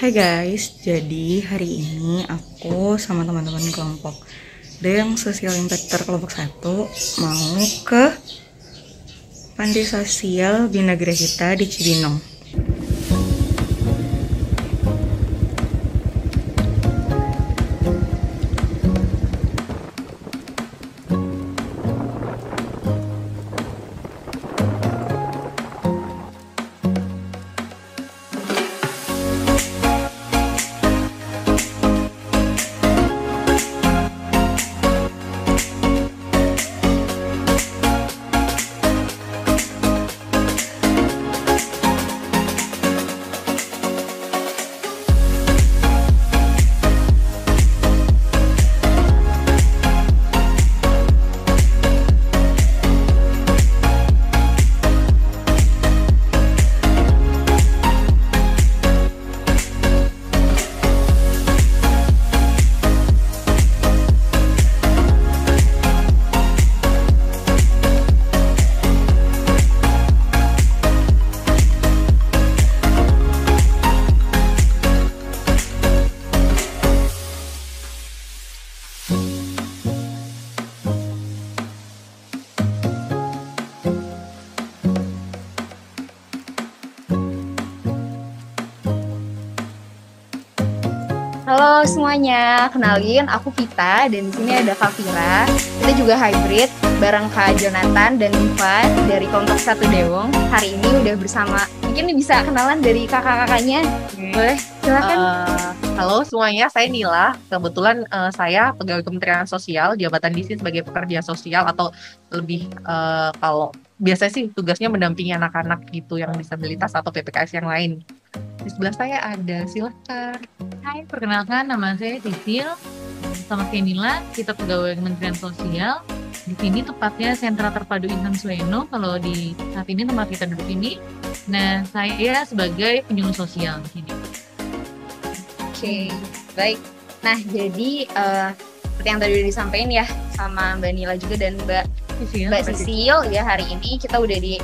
Hai guys, jadi hari ini aku sama teman-teman kelompok Deng Social Impactor kelompok 1 mau ke Panti Sosial Bina Grahita di Cibinong. Halo semuanya, kenalin aku Vita dan di sini ada Kak Vira. Kita juga hybrid bareng Kak Jonathan dan Diva dari kelompok satu Dewong. Hari ini udah bersama, mungkin bisa kenalan dari kakak-kakaknya. Boleh, silakan. Halo semuanya, saya Nila. Kebetulan saya pegawai Kementerian Sosial, jabatan di sini sebagai pekerja sosial atau lebih kalau biasanya sih tugasnya mendampingi anak-anak gitu yang disabilitas atau PPKS yang lain. Di sebelah saya ada, silakan. Hai, perkenalkan nama saya Sisil. Sama kayak Nila, kita pegawai Kementerian Sosial. Di sini tepatnya Sentra Terpadu Intan Sueno. Kalau di saat ini tempat kita duduk ini. Nah, saya sebagai penyuluh sosial di sini. Oke, baik. Nah, jadi seperti yang tadi udah disampaikan ya sama Mbak Nila juga dan Mbak Sisil ya, hari ini kita udah di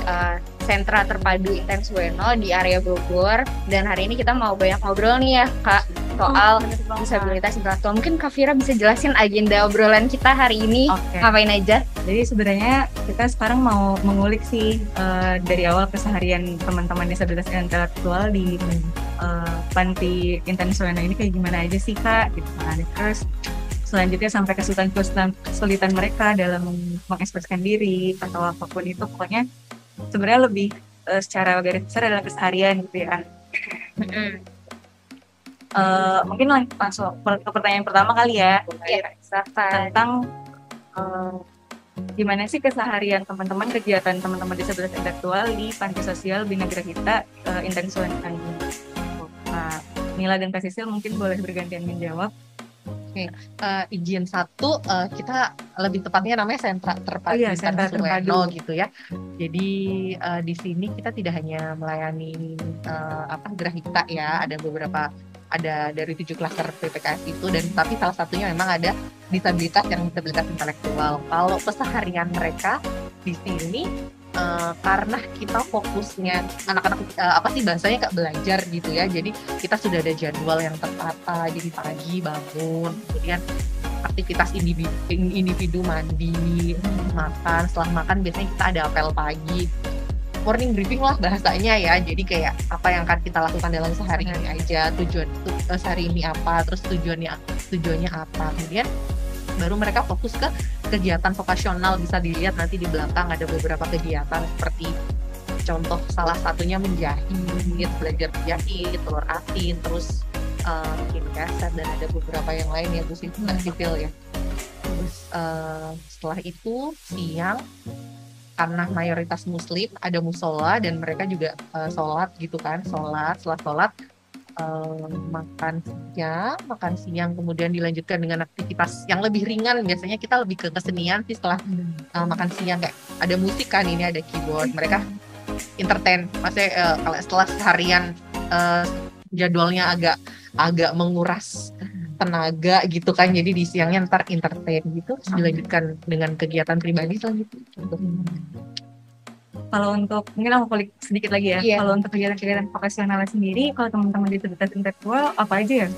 Sentra Terpadu Intan Sueno di area Bogor, dan hari ini kita mau banyak ngobrol nih ya Kak soal disabilitas intelektual. Mungkin Kak Vira bisa jelasin agenda obrolan kita hari ini. Oke. Ngapain aja? Jadi sebenarnya kita sekarang mau mengulik sih dari awal keseharian teman-teman disabilitas intelektual di Panti Intan Sueno ini kayak gimana aja sih Kak, gitu kan. Terus selanjutnya sampai kesulitan mereka dalam mengekspresikan diri atau apapun itu, pokoknya sebenarnya lebih secara garis besar adalah keseharian gitu ya. Mungkin langsung ke pertanyaan pertama kali ya. Ya, silakan. Tentang gimana sih keseharian teman-teman, kegiatan teman-teman disabilitas intelektual di Panti Sosial Bina Grahita Intan Sueno ini. Nah, Nila dan Kak Sisil mungkin boleh bergantian menjawab. Oke, izin satu, kita lebih tepatnya namanya Sentra Terpadu Intan Sentra Sueno Terpadu. gitu ya. Jadi di sini kita tidak hanya melayani Grahita ya, ada dari 7 klaster PPKS itu, dan tapi salah satunya memang ada disabilitas intelektual. Kalau keseharian mereka di sini karena kita fokusnya anak-anak bahasanya Kak, belajar gitu ya. Jadi kita sudah ada jadwal yang tertata. Jadi pagi bangun, kemudian aktivitas individu mandi, makan. Setelah makan biasanya kita ada apel pagi, morning briefing lah bahasanya ya. Jadi kayak apa yang akan kita lakukan dalam sehari ini aja, sehari ini apa, terus tujuannya apa. Kemudian baru mereka fokus ke kegiatan vokasional. Bisa dilihat nanti di belakang ada beberapa kegiatan seperti contoh salah satunya menjahit, belajar menjahit, telur asin, terus bikin kaset, dan ada beberapa yang lain ya, Bu Sipil ya. Terus setelah itu siang, karena mayoritas muslim, ada musola dan mereka juga sholat gitu kan, setelah sholat makan siang, kemudian dilanjutkan dengan aktivitas yang lebih ringan. Biasanya kita lebih ke kesenian sih setelah makan siang, kayak ada musik kan, ini ada keyboard, mereka entertain. Maksudnya kalau setelah seharian jadwalnya agak menguras tenaga gitu kan, jadi di siangnya ntar entertain gitu, terus dilanjutkan dengan kegiatan pribadi selanjutnya. Kalau untuk mungkin aku kulik sedikit lagi ya. Iya. Kalau untuk kegiatan-kegiatan vokasional sendiri, kalau teman-teman di disabilitas intelektual apa aja ya?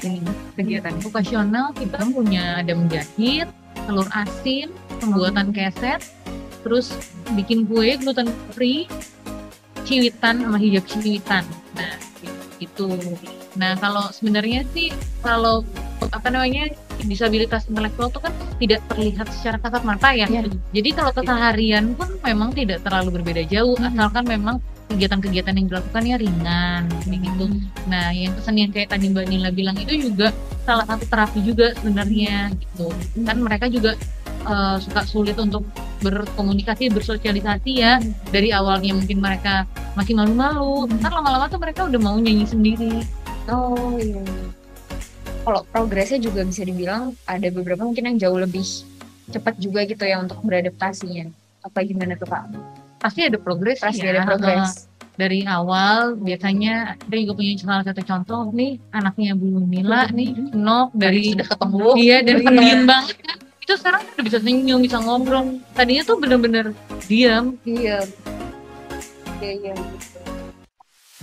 Ini kegiatan. Vokasional kita punya ada menjahit, telur asin, pembuatan keset, terus bikin kue gluten free, ciwitan sama hijab ciwitan. Nah, itu. Nah, kalau sebenarnya sih kalau disabilitas intelektual itu kan tidak terlihat secara kasat mata ya. Jadi kalau keseharian pun memang tidak terlalu berbeda jauh, asalkan memang kegiatan-kegiatan yang dilakukannya ringan gitu. Nah, yang kesenian kayak tadi Mbak Nila bilang itu juga salah satu terapi juga sebenarnya gitu. Kan mereka juga suka sulit untuk berkomunikasi, bersosialisasi ya. Dari awalnya mungkin mereka masih malu-malu, ntar lama-lama tuh mereka udah mau nyanyi sendiri. Oh iya. Kalau progresnya juga bisa dibilang ada beberapa mungkin yang jauh lebih cepat juga gitu ya untuk beradaptasinya. Apa gimana tuh Kak? Pasti ada progres. Pasti ada progres. Dari awal biasanya kita juga punya salah satu contoh nih, anaknya Bu Nila nih, Nok dari sudah ketemu. Iya, dari pendiam banget kan. Itu sekarang udah bisa senyum, bisa ngobrol. Tadinya tuh bener-bener diam. Iya. Iya.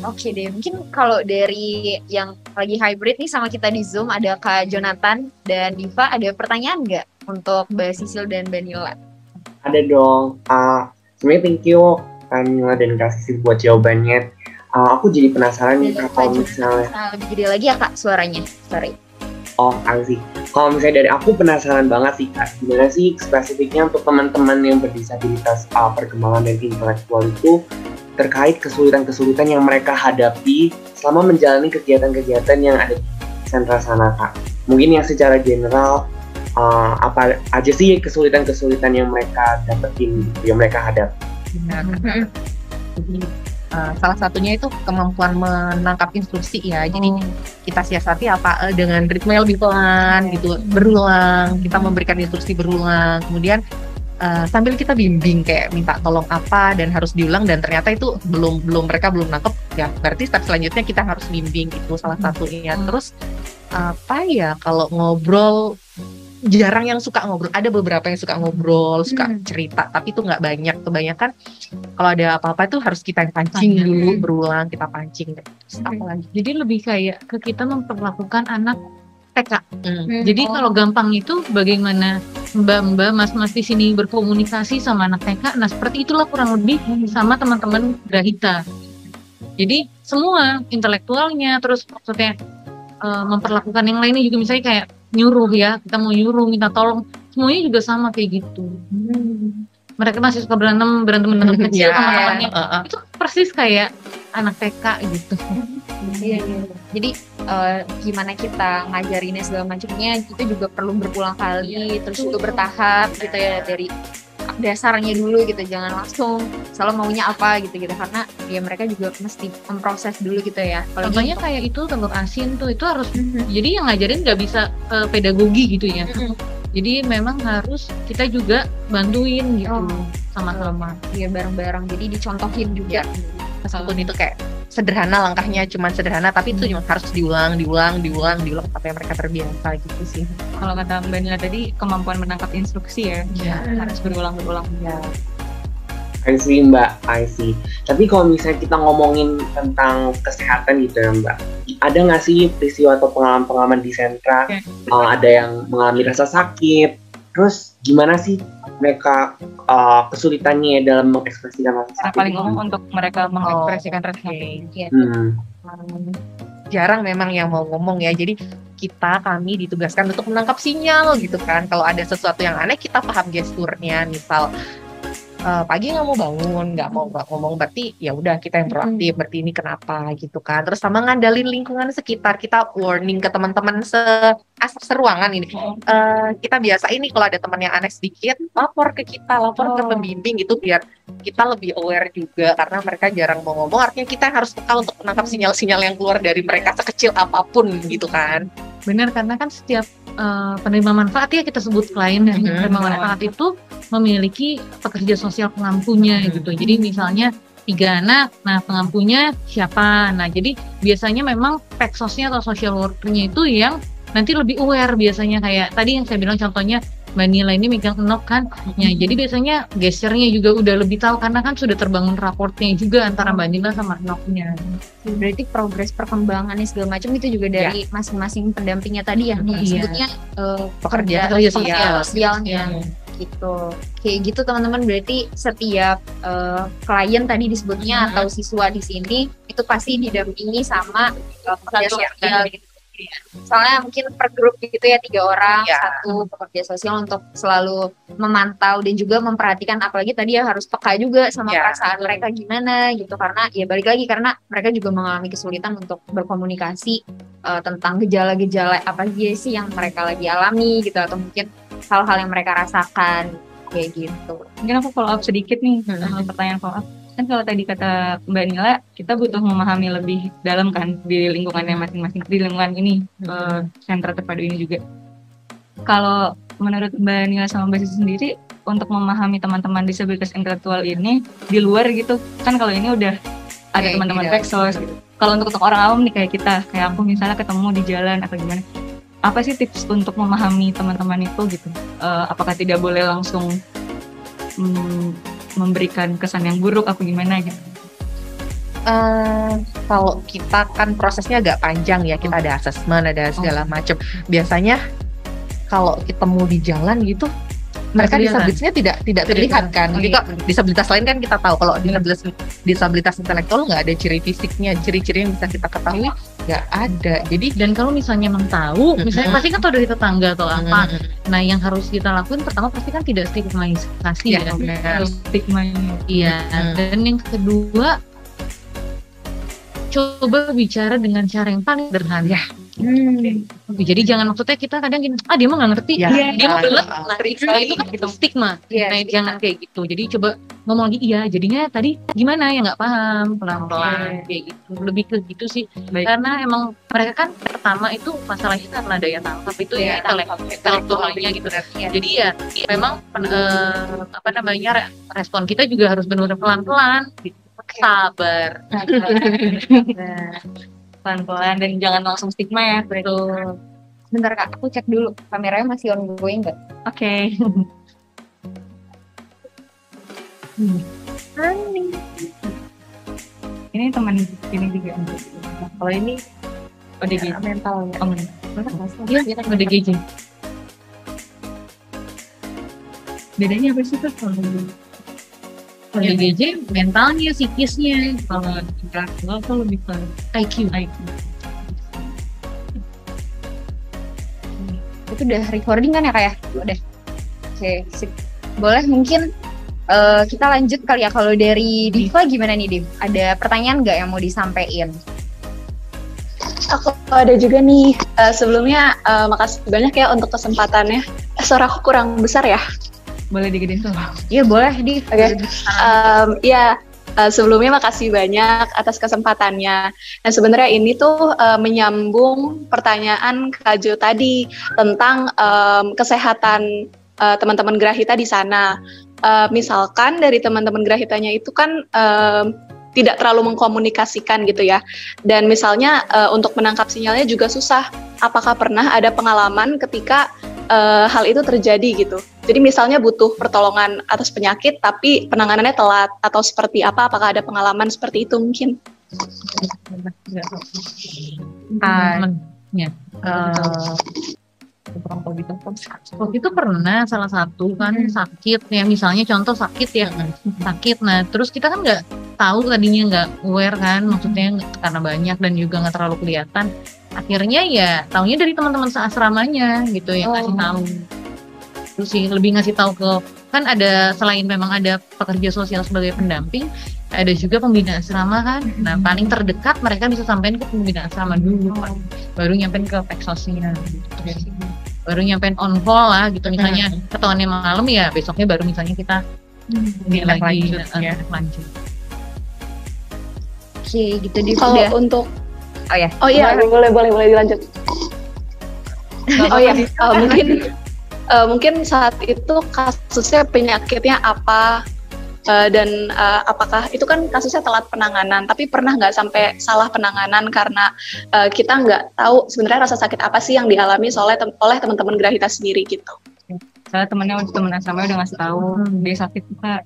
Oke deh, mungkin kalau dari yang lagi hybrid nih sama kita di Zoom ada Kak Jonathan dan Diva, ada pertanyaan nggak untuk Mbak Sisil dan Mbak Nila? Ada dong. Sebenarnya thank you Kak Nila dan Kak Sisil buat jawabannya. Aku jadi penasaran nih kalau misalnya lebih gede lagi ya Kak suaranya. Sorry. Oh, sih. Kalau misalnya dari aku penasaran banget sih Kak, gimana sih spesifiknya untuk teman-teman yang berdisabilitas perkembangan dan intelektual itu terkait kesulitan-kesulitan yang mereka hadapi selama menjalani kegiatan-kegiatan yang ada di sentra sana Kak. Mungkin yang secara general apa aja sih kesulitan-kesulitan yang mereka dapetin, yang mereka hadapi. Jadi salah satunya itu kemampuan menangkap instruksi ya. Jadi kita siasati apa dengan ritme yang lebih pelan gitu, berulang. Kita memberikan instruksi berulang. Kemudian sambil kita bimbing kayak minta tolong apa dan harus diulang, dan ternyata itu mereka belum nangkep ya, berarti step selanjutnya kita harus bimbing, itu salah satunya. Terus apa ya, kalau ngobrol jarang yang suka ngobrol, ada beberapa yang suka ngobrol, suka cerita, tapi itu nggak banyak. Kebanyakan kalau ada apa-apa itu harus kita pancing dulu, berulang kita pancing. Terus apa lagi? Jadi lebih kayak ke kita memperlakukan anak TK. Jadi kalau gampang itu bagaimana mbak-mbak, mas-mas di sini berkomunikasi sama anak TK. Nah, seperti itulah kurang lebih sama teman-teman Grahita. Jadi semua intelektualnya, terus maksudnya memperlakukan yang lainnya juga, misalnya kayak nyuruh ya, kita mau nyuruh, minta tolong, semuanya juga sama kayak gitu. Mereka masih suka berantem kecil sama temannya. Itu persis kayak anak TK gitu. Iya. Jadi gimana kita ngajarinnya segala macamnya itu juga perlu berulang kali, terus juga bertahap gitu ya, dari dasarnya dulu gitu, jangan langsung selalu maunya apa gitu karena ya mereka juga mesti memproses dulu gitu ya. Contohnya kayak itu telur asin tuh, itu harus jadi yang ngajarin nggak bisa pedagogi gitu ya. Jadi memang harus kita juga bantuin gitu sama-sama. Iya, bareng-bareng. Jadi dicontohin juga. Meskipun itu kayak sederhana, langkahnya cuma sederhana, tapi itu cuma harus diulang sampai mereka terbiasa gitu sih. Kalau kata Mbak Nila tadi, kemampuan menangkap instruksi ya, harus berulang-ulang ya. I see Mbak, I see. Tapi kalau misalnya kita ngomongin tentang kesehatan gitu ya Mbak, ada nggak sih peristiwa atau pengalaman-pengalaman di sentra, ada yang mengalami rasa sakit, terus gimana sih mereka kesulitannya dalam mengekspresikan rasa sakit? Paling umum untuk mereka mengekspresikan rasa sakit. Jarang memang yang mau ngomong ya, jadi kami ditugaskan untuk menangkap sinyal gitu kan. Kalau ada sesuatu yang aneh, kita paham gesturnya, misal pagi nggak mau bangun, nggak mau ngomong, berarti ya udah kita yang proaktif, berarti ini kenapa gitu kan. Terus sama ngandalin lingkungan sekitar, kita warning ke teman-teman seruangan ini. Kita biasa ini kalau ada teman yang aneh sedikit, lapor ke pembimbing gitu, biar kita lebih aware juga, karena mereka jarang mau ngomong, artinya kita harus peka untuk menangkap sinyal-sinyal yang keluar dari mereka sekecil apapun gitu kan. Benar, karena kan setiap penerima manfaat ya, kita sebut klien ya, penerima manfaat itu memiliki pekerja sosial pengampunya gitu. Jadi misalnya 3 anak, nah pengampunya siapa? Nah, jadi biasanya memang peksosnya atau social worker-nya itu yang nanti lebih aware, biasanya kayak tadi yang saya bilang contohnya Mbak Nila ini megang knock kan. Ya, jadi biasanya gesternya juga udah lebih tahu karena kan sudah terbangun raportnya juga antara Mbak Nila sama knocknya. Berarti progres perkembangannya segala macam itu juga dari masing-masing pendampingnya tadi ya. Sebutnya Pekerja sosialnya. Gitu. Kayak gitu teman-teman, berarti setiap klien tadi disebutnya atau siswa di sini itu pasti didampingi sama pekerja sosial gitu. Soalnya mungkin per grup gitu ya 3 orang, satu pekerja sosial untuk selalu memantau dan juga memperhatikan, apalagi tadi ya harus peka juga sama perasaan mereka gimana gitu, karena ya balik lagi karena mereka juga mengalami kesulitan untuk berkomunikasi tentang gejala-gejala apa aja sih yang mereka lagi alami gitu, atau mungkin hal-hal yang mereka rasakan kayak gitu. Mungkin aku follow up sedikit nih sama pertanyaan follow up. Kan kalau tadi kata Mbak Nila, kita butuh memahami lebih dalam kan di lingkungannya masing-masing, di lingkungan ini, sentra terpadu ini juga. Kalau menurut Mbak Nila sama Mbak Sisi sendiri, untuk memahami teman-teman disabilitas intelektual ini di luar gitu, kan kalau ini udah ada teman-teman Pexos gitu. Kalau untuk orang awam nih kayak kita, kayak aku misalnya ketemu di jalan atau gimana, apa sih tips untuk memahami teman-teman itu gitu? Apakah tidak boleh langsung memberikan kesan yang buruk apa gimana gitu? Kalau kita kan prosesnya agak panjang ya, kita ada assessment, ada segala macam. Biasanya kalau ketemu di jalan gitu, mereka disabilitasnya tidak terlihat kan. Jadi kok disabilitas lain kan kita tahu, kalau disabilitas intelektual nggak ada ciri fisiknya, ciri-ciri yang bisa kita ketahui nggak ada. Jadi dan kalau misalnya memang tahu, misalnya pasti kan tahu dari tetangga atau apa. Nah, yang harus kita lakuin pertama pasti kan tidak stigmatisasi ya. Stigma. Iya. Dan yang kedua, coba bicara dengan cara yang paling sederhana. Jadi jangan maksudnya kita kadang gini, dia mah nggak ngerti, dia mau belet, itu kan gitu stigma. Nah, jangan kayak gitu. Jadi coba ngomong lagi, jadinya tadi gimana ya nggak paham, pelan-pelan kayak gitu. Lebih ke gitu sih. Karena emang mereka kan pertama itu masalahnya karena daya tangkap itu intelektualnya gitu. Jadi ya memang respon kita juga harus benar-benar pelan-pelan, sabar. Pelan-pelan dan jangan langsung stigma ya. Betul. Bentar Kak, aku cek dulu kameranya masih ongoing nggak? Oke. Ini teman ini juga. kalau ini ODGJ. Mentalnya. Iya, ODGJ. Bedanya apa sih tuh kalau ODGJ mentalnya, psikisnya, kalau intelektual tuh lebih ke IQ. Itu udah recording kan ya Kak ya? Udah. Oke, sip. Boleh mungkin kita lanjut kali ya. Kalau dari Diva gimana nih Div? Ada pertanyaan nggak yang mau disampaikan? Aku ada juga nih. Sebelumnya makasih banyak ya untuk kesempatannya. Suara aku kurang besar ya? Boleh digedein tuh? Iya boleh Div. Oke. Sebelumnya makasih banyak atas kesempatannya. Dan sebenarnya ini tuh menyambung pertanyaan Kak Jo tadi tentang kesehatan teman-teman Grahita di sana. Misalkan dari teman-teman Grahitanya itu kan tidak terlalu mengkomunikasikan gitu ya. Dan misalnya untuk menangkap sinyalnya juga susah. Apakah pernah ada pengalaman ketika hal itu terjadi gitu? Jadi misalnya butuh pertolongan atas penyakit tapi penanganannya telat atau seperti apa? Apakah ada pengalaman seperti itu mungkin? Waktu itu pernah salah satu kan sakit ya, misalnya contoh sakit ya, sakit. Nah terus kita kan nggak tahu, tadinya nggak aware kan, maksudnya karena banyak dan juga nggak terlalu kelihatan. Akhirnya ya taunya dari teman-teman seasramanya gitu yang ngasih tahu. Terus sih lebih ngasih tahu ke, kan ada selain memang ada pekerja sosial sebagai pendamping, ada juga pembina asrama kan. Nah paling terdekat mereka bisa sampaikan ke pembina asrama dulu, baru nyampein ke Pexosnya gitu. Baru nyampein on call lah gitu, misalnya ketahuannya malam ya besoknya baru misalnya kita lanjut. Oke gitu Div. Kalau untuk boleh dilanjut. Mungkin saat itu kasusnya penyakitnya apa dan apakah itu kan kasusnya telat penanganan, tapi pernah nggak sampai salah penanganan karena kita nggak tahu sebenarnya rasa sakit apa sih yang dialami oleh teman-teman Grahita sendiri gitu. Soalnya temen asrama udah ngasih tahu dia sakit Kak.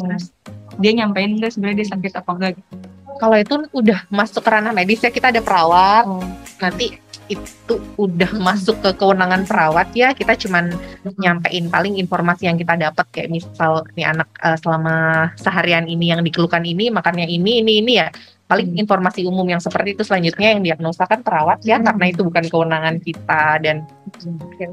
Terus dia nyampein nggak sebenarnya dia sakit apa enggak? Kalau itu udah masuk ke ranah medis ya, kita ada perawat. Nanti itu udah masuk ke kewenangan perawat ya. Kita cuman nyampein paling informasi yang kita dapat, kayak misal nih anak selama seharian ini yang dikeluhkan ini, makannya ini ya. Paling informasi umum yang seperti itu. Selanjutnya yang diagnosa kan perawat ya, karena itu bukan kewenangan kita. Dan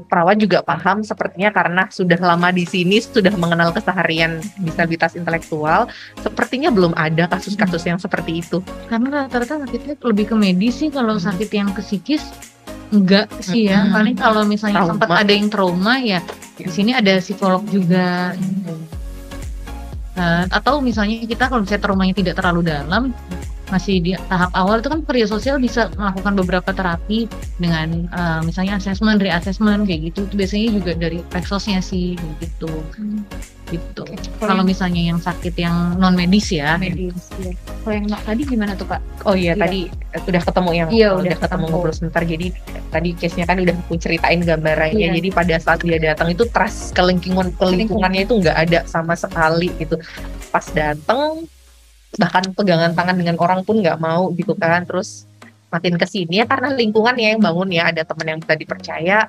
perawat juga paham sepertinya karena sudah lama di sini, sudah mengenal keseharian disabilitas intelektual. Sepertinya belum ada kasus-kasus yang seperti itu. Karena rata-rata sakitnya lebih ke medis sih. Kalau sakit yang ke psikis enggak sih ya. Paling kalau misalnya sempat ada yang trauma ya di sini ada psikolog juga. Atau misalnya kita kalau misalnya traumanya tidak terlalu dalam, masih di tahap awal, itu kan kerja sosial bisa melakukan beberapa terapi dengan misalnya assessment, reassessment kayak gitu. Itu biasanya juga dari peksosnya sih gitu. Gitu. Kalau misalnya yang sakit yang non medis ya. Medis. Ya. Kalau yang tadi gimana tuh Kak? Oh iya, tadi udah ketemu yang udah ketemu ngobrol sebentar. Jadi tadi case-nya kan udah aku ceritain gambarannya. Jadi pada saat dia datang itu trust ke lingkungannya itu nggak ada sama sekali gitu. Pas datang bahkan pegangan tangan dengan orang pun nggak mau gitu kan. Terus makin kesini ya karena lingkungannya yang bangun ya, ada teman yang bisa dipercaya,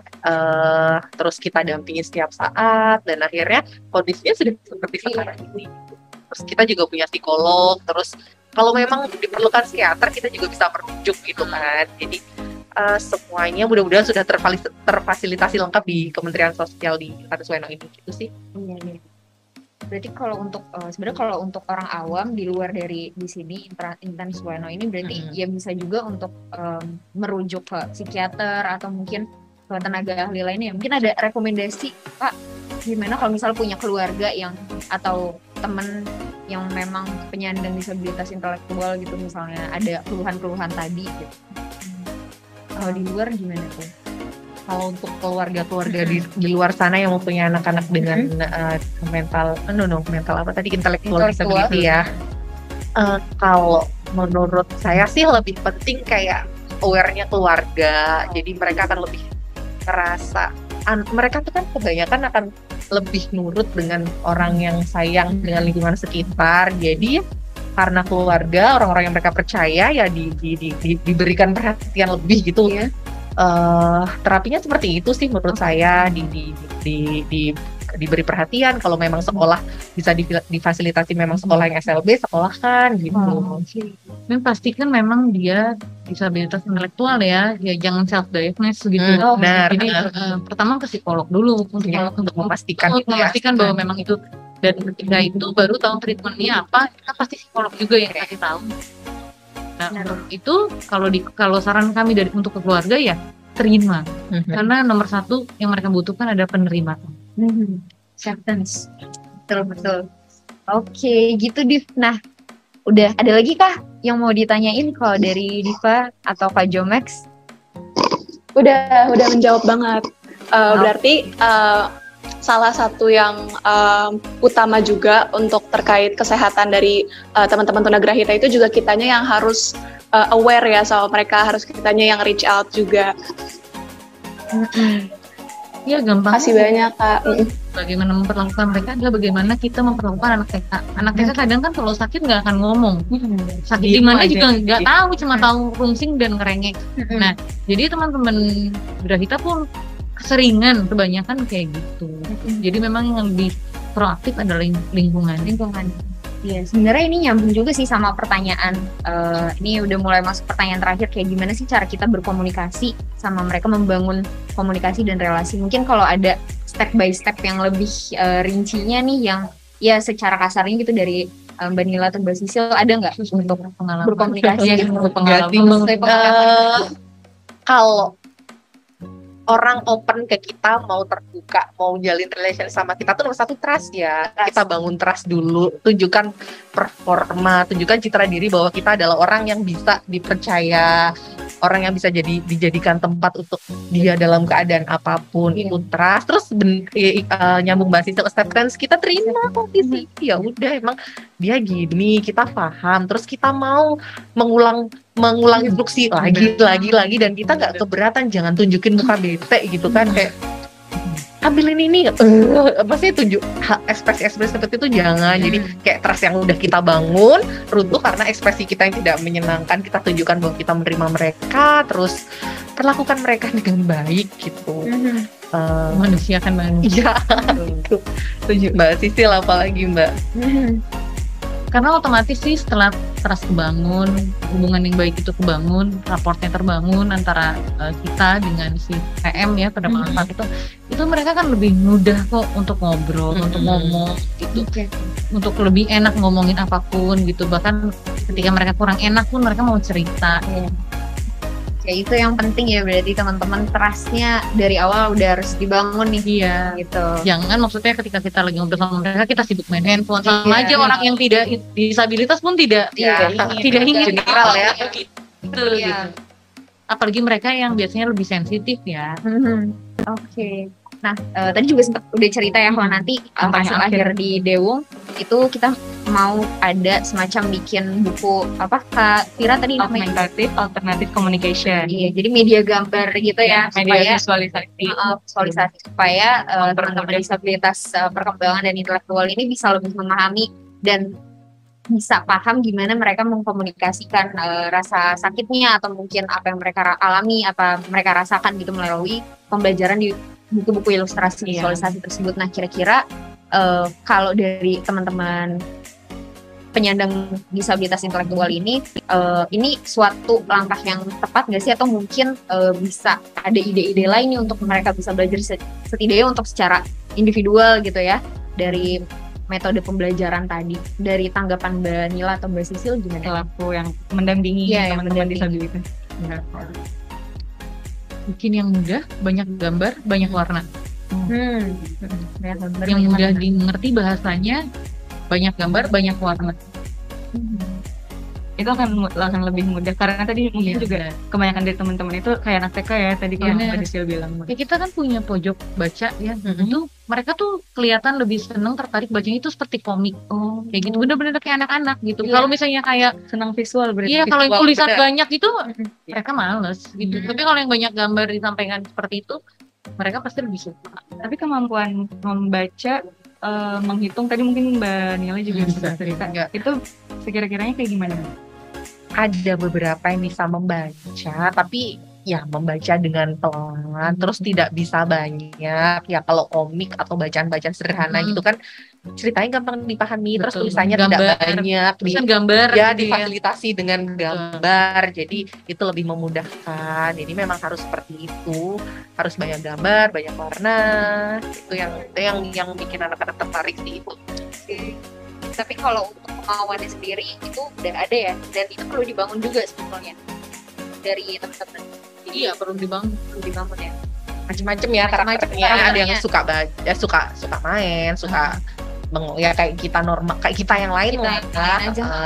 terus kita dampingi setiap saat, dan akhirnya kondisinya sudah seperti sekarang ini. Terus kita juga punya psikolog, terus kalau memang diperlukan psikiater kita juga bisa merujuk gitu kan. Jadi semuanya mudah-mudahan sudah terfasilitasi lengkap di Kementerian Sosial di Intan ini gitu sih. Iya. Berarti kalau untuk sebenarnya kalau untuk orang awam di luar dari di sini Intan Suweno ini berarti ya bisa juga untuk merujuk ke psikiater atau mungkin ke tenaga ahli lainnya. Mungkin ada rekomendasi Pak gimana kalau misal punya keluarga yang atau teman yang memang penyandang disabilitas intelektual gitu, misalnya ada keluhan-keluhan tadi gitu. Kalau di luar gimana tuh? Kalau untuk keluarga-keluarga di luar sana yang mempunyai anak-anak dengan mental apa tadi, intellectual disability ya. Kalau menurut saya sih lebih penting kayak aware-nya keluarga. Jadi mereka akan lebih merasa mereka tuh kan kebanyakan akan lebih nurut dengan orang yang sayang, dengan lingkungan sekitar. Jadi karena keluarga, orang-orang yang mereka percaya ya diberikan perhatian lebih gitu. Yeah. Terapinya seperti itu sih menurut saya, diberi perhatian. Kalau memang sekolah bisa difasilitasi, memang sekolah yang SLB sekolahkan gitu. Dan pastikan memang dia disabilitas intelektual ya jangan self diagnose gitu. Benar. Jadi pertama ke psikolog dulu untuk memastikan bahwa memang itu, dan ketika itu baru tahu treatmentnya apa. Kita pasti psikolog juga yang kasih tahu. Nah, untuk itu kalau saran kami untuk keluarga ya terima, karena nomor satu yang mereka butuhkan ada penerimaan. Acceptance. Betul. Oke, gitu Div. Nah, udah ada lagi kah yang mau ditanyain kalau dari Diva atau Kak Jomex? Udah menjawab banget. Berarti salah satu yang utama juga untuk terkait kesehatan dari teman-teman tunagrahita itu juga kitanya yang harus aware ya sama mereka, harus kitanya yang reach out juga. Iya, gampang. Kasih banyak Kak. Bagaimana memperlakukan mereka adalah bagaimana kita memperlakukan anak TK. Anak TK kadang kan kalau sakit nggak akan ngomong, sakit di mana juga nggak tahu, cuma tahu rungsing dan ngerengek. Nah, jadi teman-teman Grahita pun keseringan, kebanyakan kayak gitu. Jadi memang yang lebih proaktif adalah lingkungan. Iya, sebenarnya ini nyambung juga sih sama pertanyaan. Ini udah mulai masuk pertanyaan terakhir, kayak gimana sih cara kita berkomunikasi sama mereka, membangun komunikasi dan relasi. Mungkin kalau ada step by step yang lebih rincinya nih, yang ya secara kasarnya gitu dari Mbak Nila atau Mbak Sisil, ada nggak untuk berkomunikasi gitu? Kalau orang open ke kita, mau terbuka, mau jalin relation sama kita tuh nomor satu trust ya. Kita bangun trust dulu, tunjukkan performa, tunjukkan citra diri bahwa kita adalah orang yang bisa dipercaya, orang yang bisa dijadikan tempat untuk dia dalam keadaan apapun. Itu trust. Terus nyambung basis acceptance, kita terima kondisi. Ya udah, emang dia gini, kita paham. Terus kita mau mengulang instruksi lagi dan kita nggak keberatan, jangan tunjukin muka bete gitu kan, kayak ambilin ini, maksudnya tunjuk ekspresi seperti itu jangan. Jadi kayak trust yang udah kita bangun runtuh karena ekspresi kita yang tidak menyenangkan. Kita tunjukkan bahwa kita menerima mereka, terus perlakukan mereka dengan baik gitu. Manusia kan manusia. Gitu. Tunjuk Mbak Sisil, apalagi Mbak? Karena otomatis sih setelah trust kebangun, hubungan yang baik itu kebangun, raportnya terbangun antara kita dengan si PM ya pada malam itu mereka kan lebih mudah kok untuk ngobrol, untuk ngomong gitu, untuk lebih enak ngomongin apapun gitu. Bahkan ketika mereka kurang enak pun mereka mau cerita. Ya itu yang penting ya, berarti teman-teman trust-nya dari awal udah harus dibangun nih. Iya. Gitu. Jangan maksudnya ketika kita lagi ngobrol sama mereka kita sibuk main handphone. Sama aja orang yang tidak disabilitas pun tidak ingin general ya. Gitu. Apalagi mereka yang biasanya lebih sensitif ya. Oke. Nah, tadi juga sempat udah cerita ya kalau nanti hasil akhir di Dewung itu kita mau ada semacam bikin buku apa Kak Vira tadi namanya alternative communication. Iya, jadi media gambar gitu ya, media supaya visualisasi supaya teman-teman disabilitas perkembangan dan intelektual ini bisa lebih memahami dan bisa paham gimana mereka mengkomunikasikan rasa sakitnya atau mungkin apa yang mereka alami, apa mereka rasakan gitu melalui pembelajaran di buku-buku ilustrasi visualisasi tersebut. Nah, kira-kira kalau dari teman-teman penyandang disabilitas intelektual ini suatu langkah yang tepat nggak sih, atau mungkin bisa ada ide-ide lain nih untuk mereka bisa belajar setidaknya untuk secara individual gitu ya dari metode pembelajaran tadi. Dari tanggapan Mbak Nila atau Mbak Sisil gimana? Pelaku yang mendampingi teman-teman disabilitas. Bikin yang mudah, banyak gambar, banyak warna. Yang mudah dimengerti bahasanya, banyak gambar, banyak warna. Itu akan lebih mudah karena tadi mungkin juga kebanyakan dari teman-teman itu kayak anak TK ya tadi kan Mbak Sisil bilang. Ya kita kan punya pojok baca ya, itu mereka tuh kelihatan lebih seneng tertarik bacanya itu seperti komik, kayak gitu bener-bener kayak anak-anak gitu. Kalau misalnya kayak senang visual berarti. Iya, kalau yang tulisan banyak itu mereka males gitu. Tapi kalau yang banyak gambar disampaikan seperti itu mereka pasti lebih suka. Tapi kemampuan membaca, menghitung tadi mungkin Mbak Nila juga bisa cerita. Itu sekira-kiranya kayak gimana? Ada beberapa yang bisa membaca, tapi ya membaca dengan pelan, terus tidak bisa banyak. Ya kalau komik atau bacaan-bacaan sederhana gitu kan ceritanya gampang dipahami, terus tulisannya tidak banyak. Gambar ya difasilitasi dengan gambar, jadi itu lebih memudahkan. Jadi memang harus seperti itu, harus banyak gambar, banyak warna. Itu yang bikin anak-anak tertarik sih itu. Tapi kalau untuk kemauannya sendiri itu udah ada ya, dan itu perlu dibangun juga sebetulnya dari teman-teman. Jadi perlu dibangun ya. Macam-macam ya karakternya. Ada yang suka baca, suka main, suka ya kayak kita normal, kayak kita yang lain lah.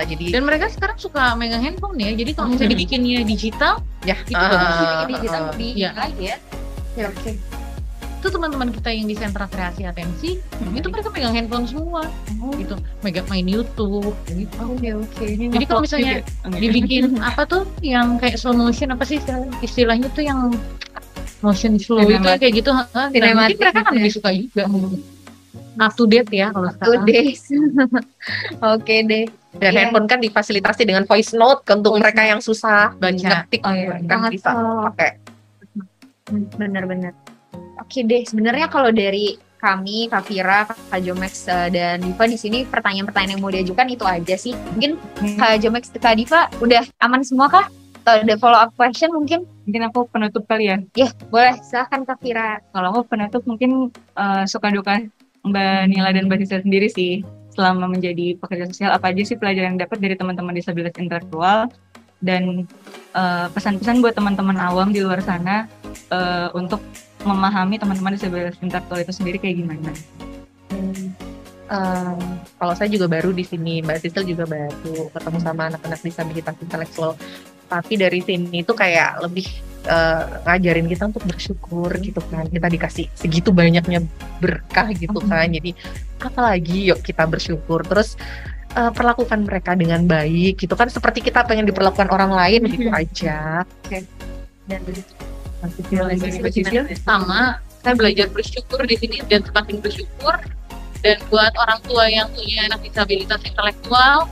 Jadi dan mereka sekarang suka megang handphone ya. Jadi kalau misalnya dibikinnya digital, ya itu bagus. Digital lebih baik ya. Oke. Itu teman-teman kita yang di sentra kreasi atensi itu mereka pegang handphone semua gitu, main YouTube gitu. Oke. Jadi kalau misalnya dibikin apa tuh yang kayak slow motion, apa sih istilahnya tuh yang motion slow itu kayak gitu, mungkin mereka kan lebih suka juga. Up to date ya kalau sekarang. Oke deh. Dan handphone kan difasilitasi dengan voice note untuk mereka yang susah ngetik kan bisa pakai. Benar-benar. Oke deh, sebenarnya kalau dari kami, Kak Vira, Kak Jomex, dan Diva di sini pertanyaan-pertanyaan yang mau diajukan itu aja sih. Mungkin Kak Jomex, Kak Diva udah aman semua kah? Atau ada follow up question mungkin? Mungkin aku penutup kali ya? Ya, boleh. Silahkan Kak Vira. Kalau aku penutup mungkin suka duka Mbak Nila dan Mbak Sisil sendiri sih. Selama menjadi pekerja sosial, apa aja sih pelajaran yang dapat dari teman-teman disabilitas intelektual? Dan pesan-pesan buat teman-teman awam di luar sana untuk memahami teman-teman disabilitas intelektual itu sendiri kayak gimana? Kalau saya juga baru di sini, Mbak Sisil juga baru ketemu sama anak-anak disabilitas intelektual. Tapi dari sini itu kayak lebih ngajarin kita untuk bersyukur gitu kan. Kita dikasih segitu banyaknya berkah gitu kan. Jadi apalagi yuk kita bersyukur. Terus perlakukan mereka dengan baik gitu kan, seperti kita pengen diperlakukan orang lain gitu aja. Dan sama Saya belajar bersyukur di sini dan semakin bersyukur. Dan buat orang tua yang punya anak disabilitas intelektual,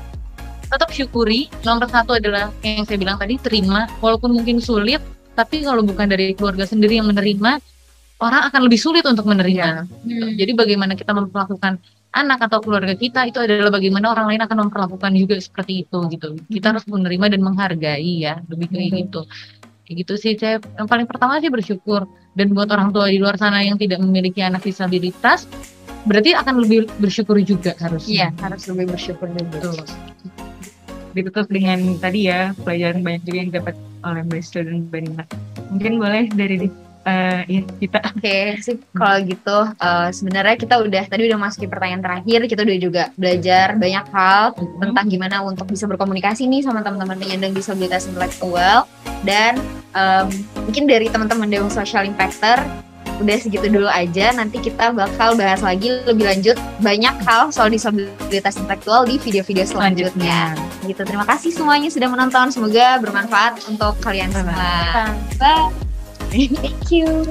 tetap syukuri. Nomor satu adalah yang saya bilang tadi, terima. Walaupun mungkin sulit, tapi kalau bukan dari keluarga sendiri yang menerima, orang akan lebih sulit untuk menerima. Jadi bagaimana kita memperlakukan anak atau keluarga kita, itu adalah bagaimana orang lain akan memperlakukan juga seperti itu gitu. Kita harus menerima dan menghargai ya, lebih kayak gitu. Kayak gitu sih, saya yang paling pertama sih bersyukur. Dan buat orang tua di luar sana yang tidak memiliki anak disabilitas, berarti akan lebih bersyukur juga harusnya. Iya, harus lebih bersyukur juga. Betul. Ditutup dengan tadi ya, pelajaran banyak juga yang dapat oleh Mbak Sisil dan Mbak Nila. Mungkin boleh dari ya, kita. Oke sih, kalau gitu sebenarnya kita tadi udah masukin pertanyaan terakhir, kita udah juga belajar banyak hal tentang gimana untuk bisa berkomunikasi nih sama teman-teman penyandang disabilitas intelektual. Dan mungkin dari teman-teman Dewan Social Impactor udah segitu dulu aja. Nanti kita bakal bahas lagi lebih lanjut banyak hal soal disabilitas intelektual di video-video selanjutnya. Gitu. Terima kasih semuanya sudah menonton. Semoga bermanfaat untuk kalian semua. Bye. Thank you.